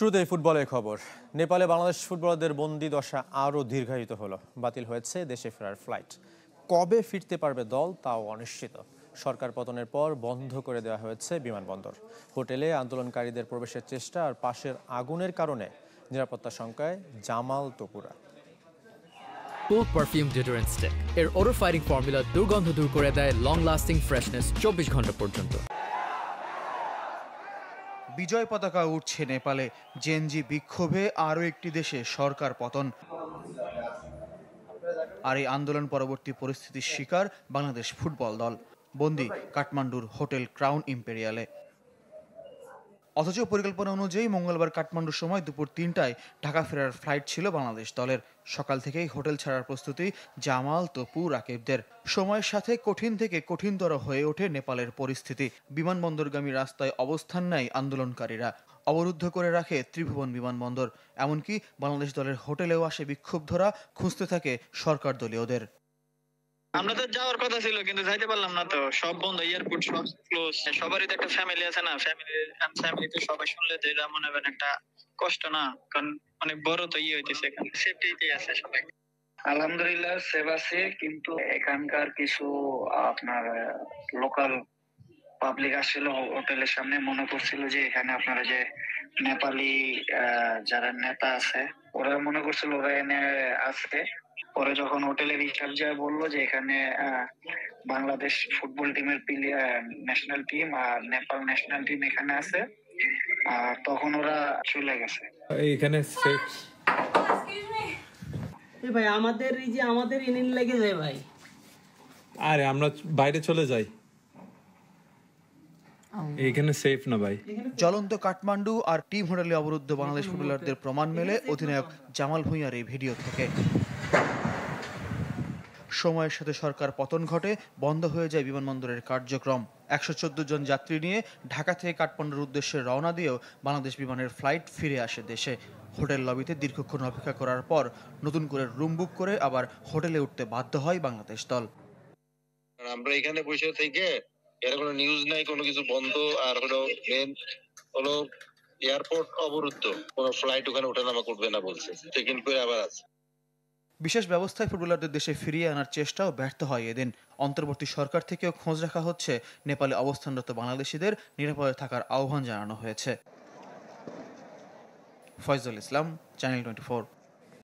শুরুতেই ফুটবলের খবর। নেপালে বাংলাদেশ ফুটবলারদের বন্দি দশা আরও দীর্ঘায়িত হলো। বাতিল হয়েছে দেশে ফেরার ফ্লাইট। কবে ফিরতে পারবে দল তাও অনিশ্চিত। সরকার পতনের পর বন্ধ করে দেওয়া হয়েছে বিমানবন্দর। হোটেলে আন্দোলনকারীদের প্রবেশের চেষ্টা আর পাশের আগুনের কারণে নিরাপত্তা শঙ্কায় জামাল তপুরা। কোক পারফিউম ডিওডোরেন্ট স্টিক এর ওডর ফাইটিং ফর্মুলা দুর্গন্ধ দূর করে দেয় লং লাস্টিং ফ্রেশনেস 24 ঘন্টা পর্যন্ত। বিজয় পতাকা উঠছে নেপালে, জেনজি বিক্ষোভে আরও একটি দেশে সরকার পতন। আর এই আন্দোলন পরবর্তী পরিস্থিতির শিকার বাংলাদেশ ফুটবল দল, বন্দী কাঠমান্ডুর হোটেল ক্রাউন ইম্পেরিয়ালে। অথচ পরিকল্পনা অনুযায়ী মঙ্গলবার কাঠমান্ডুর সময় দুপুর ৩টায় ঢাকা ফেরার ফ্লাইট ছিল বাংলাদেশ দলের। সকাল থেকেই হোটেল ছাড়ার প্রস্তুতি জামাল, তপু, রাকিবদের। সময়ের সাথে কঠিন থেকে কঠিনতর হয়ে ওঠে নেপালের পরিস্থিতি। বিমানবন্দরগামী রাস্তায় অবস্থান নেয় আন্দোলনকারীরা, অবরুদ্ধ করে রাখে ত্রিভুবন বিমানবন্দর। এমনকি বাংলাদেশ দলের হোটেলেও আসে বিক্ষুব্ধরা, খুঁজতে থাকে সরকার দলীয়দের। আমরা তো যাওয়ার কথা ছিল কিন্তু যাইতে পারলাম না, তো সব বন্ধ, এয়ারপোর্ট সব ক্লোজ। সবারই তো একটা ফ্যামিলি আছে না, ফ্যামিলিতে সবাই শুনলে তো এটা মনে হয় একটা কষ্ট না, কারণ অনেক বড় তো হইতেছে, এখানে সেফটিতে আছে সবাই। আলহামদুলিল্লাহ সেভ আছে, কিন্তু এখানকার কিছু আপনার লোকাল পাবলিক আসলে হোটেলের সামনে মনে করছিল যে এখানে আপনারা যে নেপালি যারা নেতা আছে ওরা মনে করছিল ওরা এনে আসছে। পরে যখন হোটেলের রিচার্জ যায় বললো যে এখানে বাংলাদেশ ফুটবল টিমের ন্যাশনাল টিম আর নেপাল ন্যাশনাল টিম এখানে আছে, আর তখন ওরা চলে গেছে। এখানে ভাই আমাদের এই যে আমাদের ইনিন লেগে যায় ভাই, আরে আমরা বাইরে চলে যাই, এখানে সেফ না ভাই। জ্বলন্ত কাঠমান্ডু আর টিম হোটেলে অবরুদ্ধ বাংলাদেশ ফুটবলারদের প্রমাণ মেলে অধিনায়ক জামাল ভুঁইয়ার এই ভিডিও থেকে। সময়ের সাথে সরকার পতন ঘটে, বন্ধ হয়ে যায় বিমানবন্দরের কার্যক্রম। 114 জন যাত্রী নিয়ে ঢাকা থেকে কাঠমান্ডুর উদ্দেশ্যে রওনা দিয়েও বাংলাদেশ বিমানের ফ্লাইট ফিরে আসে দেশে। হোটেল লবিতে দীর্ঘক্ষণ অপেক্ষা করার পর নতুন করে রুম বুক করে আবার হোটেলে উঠতে বাধ্য হয় বাংলাদেশ দল। আমরা এখানে বসে থেকে এর কোনো নিউজ নাই, কোনো কিছু বন্ধ, আর হলো মেন হলো এয়ারপোর্ট অবরুদ্ধ, কোনো ফ্লাইট ওখানে ওঠানামা করবে না বলছে, চেক ইন করে আবার আছে। বিশেষ ব্যবস্থায় ফুটবলারদের দেশে ফিরিয়ে আনার চেষ্টাও ব্যর্থ হয় এদিন। অন্তর্বর্তী সরকার থেকেও খোঁজ রাখা হচ্ছে, নেপালে অবস্থানরত বাংলাদেশিদের নিরাপদে থাকার আহ্বান জানানো হয়েছে। ফয়জুল ইসলাম, চ্যানেল 24।